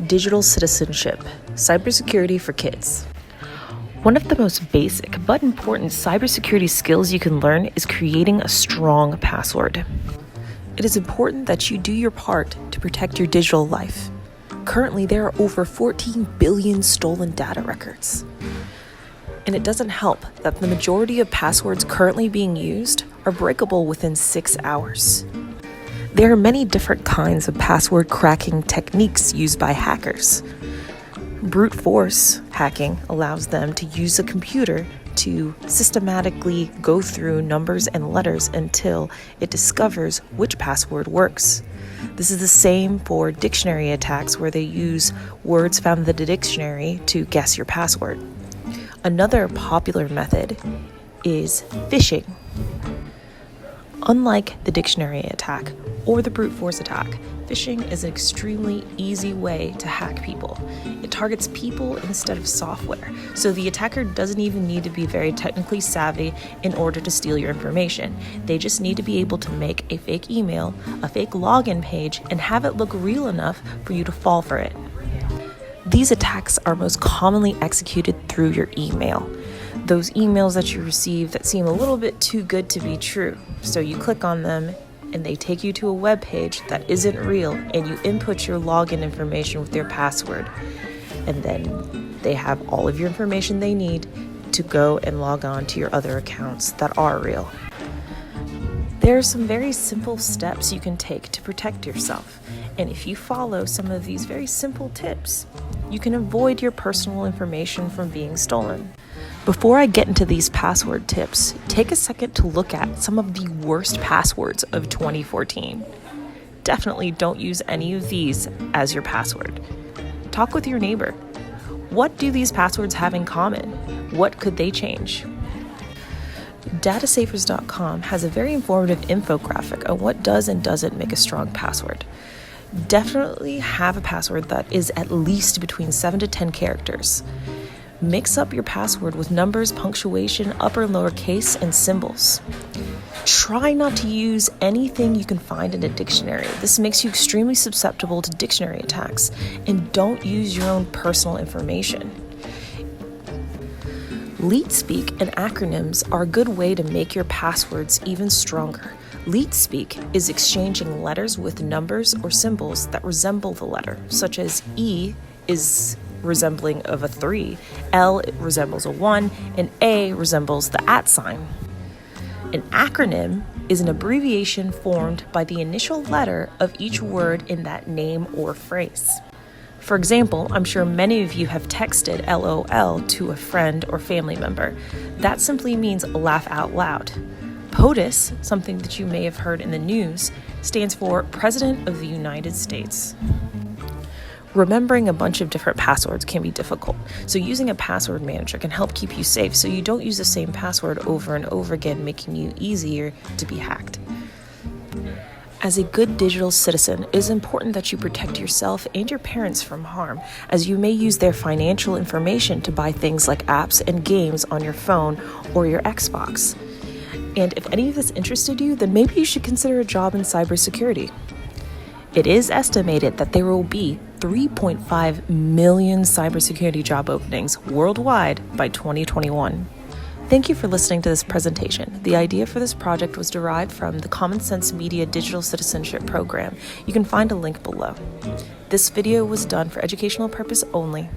Digital Citizenship, Cybersecurity for Kids. One of the most basic but important cybersecurity skills you can learn is creating a strong password. It is important that you do your part to protect your digital life. Currently, there are over 14 billion stolen data records. And it doesn't help that the majority of passwords currently being used are breakable within 6 hours. There are many different kinds of password cracking techniques used by hackers. Brute force hacking allows them to use a computer to systematically go through numbers and letters until it discovers which password works. This is the same for dictionary attacks, where they use words found in the dictionary to guess your password. Another popular method is phishing. Unlike the dictionary attack or the brute force attack, phishing is an extremely easy way to hack people. It targets people instead of software, so the attacker doesn't even need to be very technically savvy in order to steal your information. They just need to be able to make a fake email, a fake login page, and have it look real enough for you to fall for it. These attacks are most commonly executed through your email. Those emails that you receive that seem a little bit too good to be true. So you click on them and they take you to a web page that isn't real, and you input your login information with your password. And then they have all of your information they need to go and log on to your other accounts that are real. There are some very simple steps you can take to protect yourself. And if you follow some of these very simple tips, you can avoid your personal information from being stolen. Before I get into these password tips, take a second to look at some of the worst passwords of 2014. Definitely don't use any of these as your password. Talk with your neighbor. What do these passwords have in common? What could they change? Datasafers.com has a very informative infographic on what does and doesn't make a strong password. Definitely have a password that is at least between 7 to 10 characters. Mix up your password with numbers, punctuation, upper and lower case, and symbols. Try not to use anything you can find in a dictionary. This makes you extremely susceptible to dictionary attacks. And don't use your own personal information. Leet Speak and acronyms are a good way to make your passwords even stronger. Leet Speak is exchanging letters with numbers or symbols that resemble the letter, such as E is resembling of a 3, L resembles a 1, and A resembles the @ sign. An acronym is an abbreviation formed by the initial letter of each word in that name or phrase. For example, I'm sure many of you have texted LOL to a friend or family member. That simply means laugh out loud. POTUS, something that you may have heard in the news, stands for President of the United States. Remembering a bunch of different passwords can be difficult, so using a password manager can help keep you safe so you don't use the same password over and over again, making you easier to be hacked. As a good digital citizen, it is important that you protect yourself and your parents from harm, as you may use their financial information to buy things like apps and games on your phone or your Xbox. And if any of this interested you, then maybe you should consider a job in cybersecurity. It is estimated that there will be 3.5 million cybersecurity job openings worldwide by 2021. Thank you for listening to this presentation. The idea for this project was derived from the Common Sense Media Digital Citizenship Program. You can find a link below. This video was done for educational purpose only.